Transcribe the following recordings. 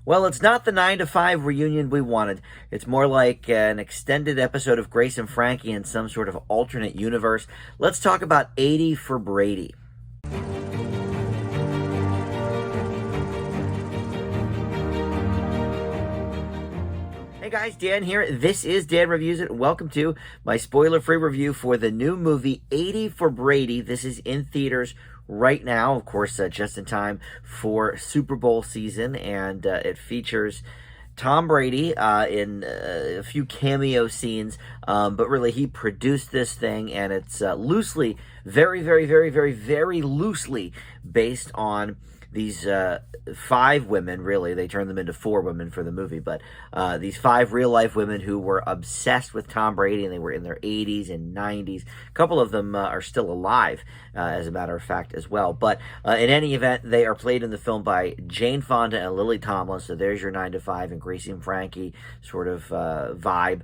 Well, it's not the 9 to 5 reunion we wanted. It's more like an extended episode of Grace and Frankie in some sort of alternate universe. Let's talk about 80 for Brady. Hey guys, Dan here. This is Dan Reviews It. Welcome to my spoiler-free review for the new movie 80 for Brady. This is in theaters right now, of course, just in time for Super Bowl season, and it features Tom Brady in a few cameo scenes, but really he produced this thing, and it's loosely, very loosely based on these 5 women. Really, they turned them into 4 women for the movie, but these 5 real-life women who were obsessed with Tom Brady, and they were in their 80s and 90s. A couple of them are still alive, as a matter of fact, as well. But in any event, they are played in the film by Jane Fonda and Lily Tomlin, so there's your 9 to 5 and Gracie and Frankie sort of vibe.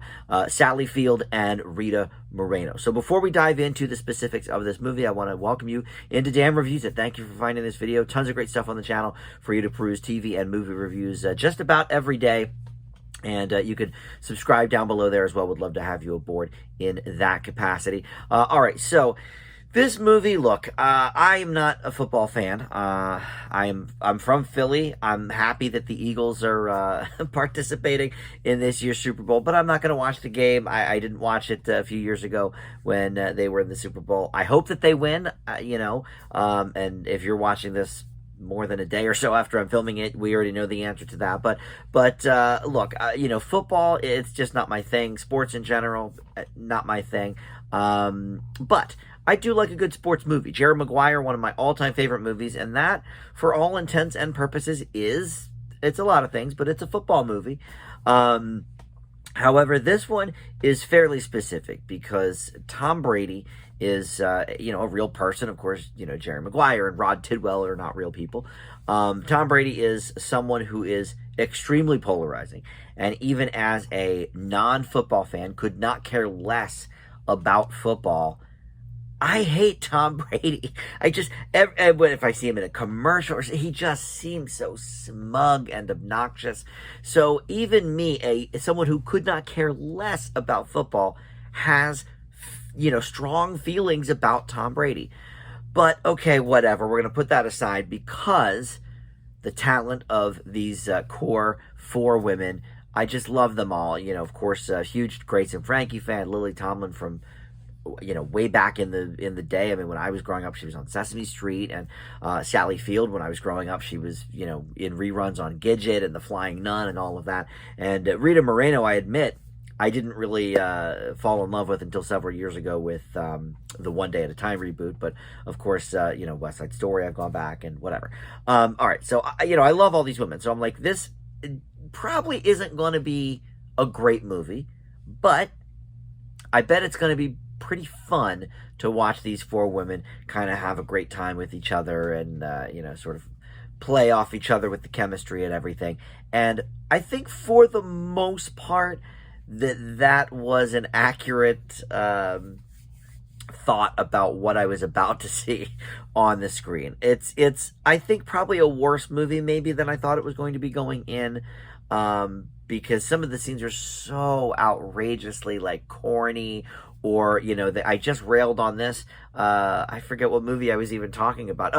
Sally Field and Rita Moreno. So before we dive into the specifics of this movie, I want to welcome you into Dan Reviews It. Thank you for finding this video. Tons of great stuff on the channel for you to peruse TV and movie reviews just about every day. And you can subscribe down below there as well. Would love to have you aboard in that capacity. All right, so this movie, look, I am not a football fan. I'm from Philly. I'm happy that the Eagles are participating in this year's Super Bowl, but I'm not going to watch the game. I didn't watch it a few years ago when they were in the Super Bowl. I hope that they win, and if you're watching this more than a day or so after I'm filming it, we already know the answer to that. But look, football, it's just not my thing. Sports in general, not my thing. But I do like a good sports movie. Jerry Maguire, one of my all-time favorite movies, and that, for all intents and purposes, it's a lot of things, but it's a football movie. However, this one is fairly specific because Tom Brady is, a real person. Of course, Jerry Maguire and Rod Tidwell are not real people. Tom Brady is someone who is extremely polarizing, and even as a non-football fan, could not care less about football. I hate Tom Brady. If I see him in a commercial, he just seems so smug and obnoxious. So even me, someone who could not care less about football, has, strong feelings about Tom Brady. But okay, whatever. We're going to put that aside because the talent of these core 4 women, I just love them all. Of course, a huge Grace and Frankie fan, Lily Tomlin from way back in the day. I mean, when I was growing up, she was on Sesame Street, and Sally Field, when I was growing up, she was, in reruns on Gidget and The Flying Nun and all of that. And Rita Moreno, I admit, I didn't really fall in love with until several years ago with the One Day at a Time reboot. But of course, West Side Story, I've gone back and whatever. All right, so I love all these women. So I'm like, this probably isn't going to be a great movie, but I bet it's going to be pretty fun to watch these 4 women kind of have a great time with each other and, sort of play off each other with the chemistry and everything. And I think for the most part that was an accurate thought about what I was about to see on the screen. It's I think probably a worse movie maybe than I thought it was going to be going in, because some of the scenes are so outrageously corny, or I just railed on this. I forget what movie I was even talking about.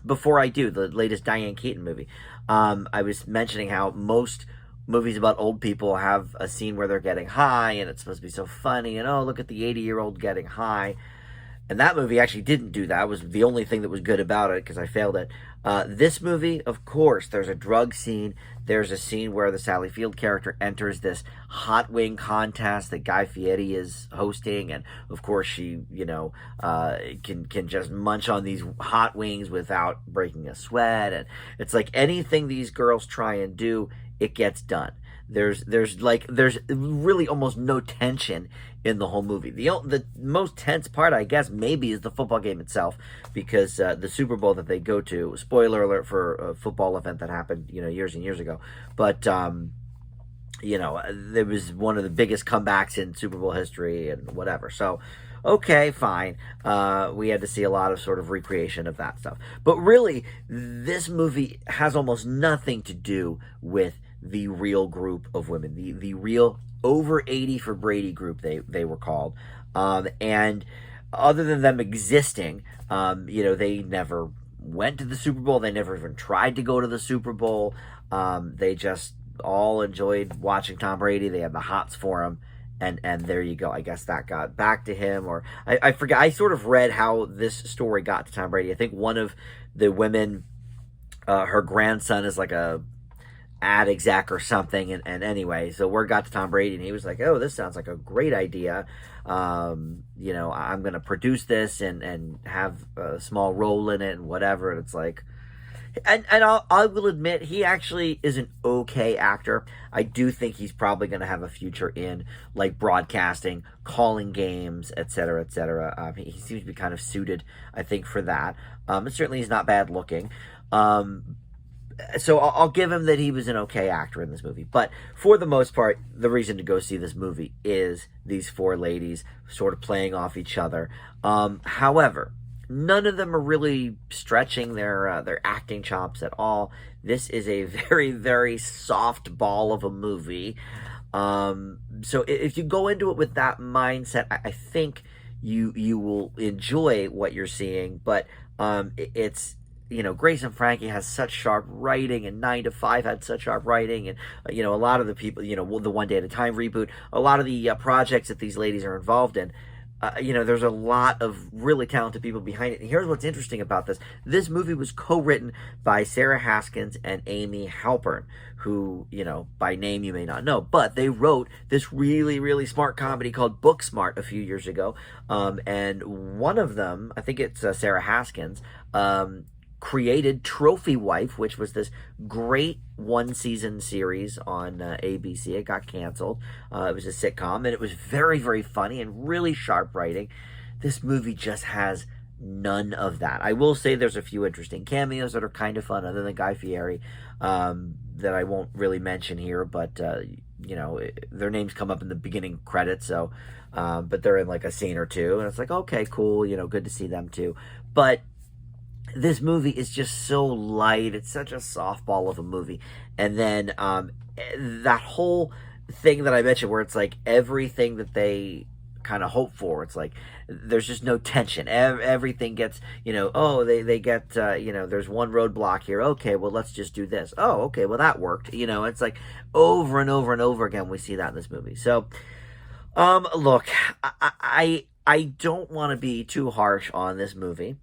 Before I Do, the latest Diane Keaton movie. I was mentioning how most movies about old people have a scene where they're getting high, and it's supposed to be so funny, and oh, look at the 80-year-old getting high. And that movie actually didn't do that. It was the only thing that was good about it, because I failed it. This movie, of course, there's a drug scene. There's a scene where the Sally Field character enters this hot wing contest that Guy Fieri is hosting. And, of course, she, can just munch on these hot wings without breaking a sweat. And it's like anything these girls try and do, it gets done. There's really almost no tension in the whole movie. The most tense part, I guess, maybe is the football game itself, because the Super Bowl that they go to, spoiler alert for a football event that happened, years and years ago, but there was one of the biggest comebacks in Super Bowl history and whatever. So okay, fine. We had to see a lot of sort of recreation of that stuff. But really, this movie has almost nothing to do with the real group of women, the real over 80 for Brady group, they were called. And other than them existing, they never went to the Super Bowl. They never even tried to go to the Super Bowl. They just all enjoyed watching Tom Brady. They had the hots for him. And there you go. I guess that got back to him, or I forget. I sort of read how this story got to Tom Brady. I think one of the women, her grandson is like a ad exec or something, and anyway, so word got to Tom Brady, and he was like, "Oh, this sounds like a great idea. I'm going to produce this and have a small role in it and whatever." And it's like, and I will admit, he actually is an okay actor. I do think he's probably going to have a future in like broadcasting, calling games, etc., etc. He seems to be kind of suited, I think, for that. And certainly he's not bad looking. So I'll give him that he was an okay actor in this movie. But for the most part, the reason to go see this movie is these four ladies sort of playing off each other. However, none of them are really stretching their acting chops at all. This is a very, very soft ball of a movie. So if you go into it with that mindset, I think you will enjoy what you're seeing. But it's Grace and Frankie has such sharp writing, and 9 to 5 had such sharp writing, and a lot of the people, the One Day at a Time reboot, a lot of the projects that these ladies are involved in. There's a lot of really talented people behind it. And here's what's interesting about this. This movie was co-written by Sarah Haskins and Amy Halpern, who, by name you may not know, but they wrote this really, really smart comedy called Booksmart a few years ago. And one of them, I think it's Sarah Haskins, created Trophy Wife, which was this great one-season series on ABC. It got canceled. It was a sitcom, and it was very, very funny and really sharp writing. This movie just has none of that. I will say there's a few interesting cameos that are kind of fun, other than Guy Fieri, that I won't really mention here, but their names come up in the beginning credits, so but they're in like a scene or two, and it's like, okay, cool, good to see them too. But this movie is just so light. It's such a softball of a movie. And then that whole thing that I mentioned, where it's like everything that they kind of hope for, it's like there's just no tension. Everything gets, they get, there's one roadblock here. Okay, well, let's just do this. Oh, okay, well, that worked. It's like over and over and over again we see that in this movie. So, look, I don't want to be too harsh on this movie.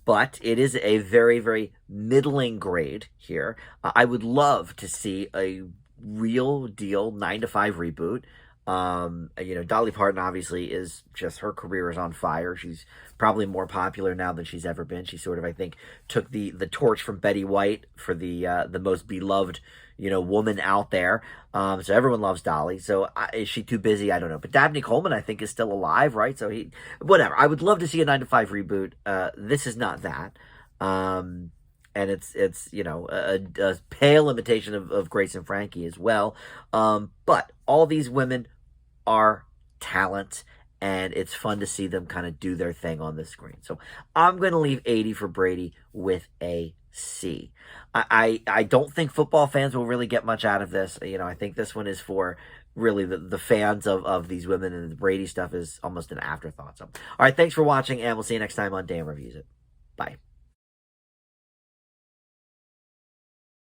But it is a very, very middling grade here. I would love to see a real deal 9 to 5 reboot. Dolly Parton obviously is just, her career is on fire. She's probably more popular now than she's ever been. She sort of, I think, took the torch from Betty White for the most beloved, woman out there. So everyone loves Dolly. So is she too busy? I don't know. But Dabney Coleman, I think, is still alive, right? So whatever. I would love to see a 9 to 5 reboot. This is not that. And it's a pale imitation of Grace and Frankie as well. But all these women are talent, and it's fun to see them kind of do their thing on the screen. So I'm going to leave 80 for Brady with a C. I don't think football fans will really get much out of this. I think this one is for really the fans of these women, and the Brady stuff is almost an afterthought. So, all right, thanks for watching, and we'll see you next time on Dan Reviews It. Bye.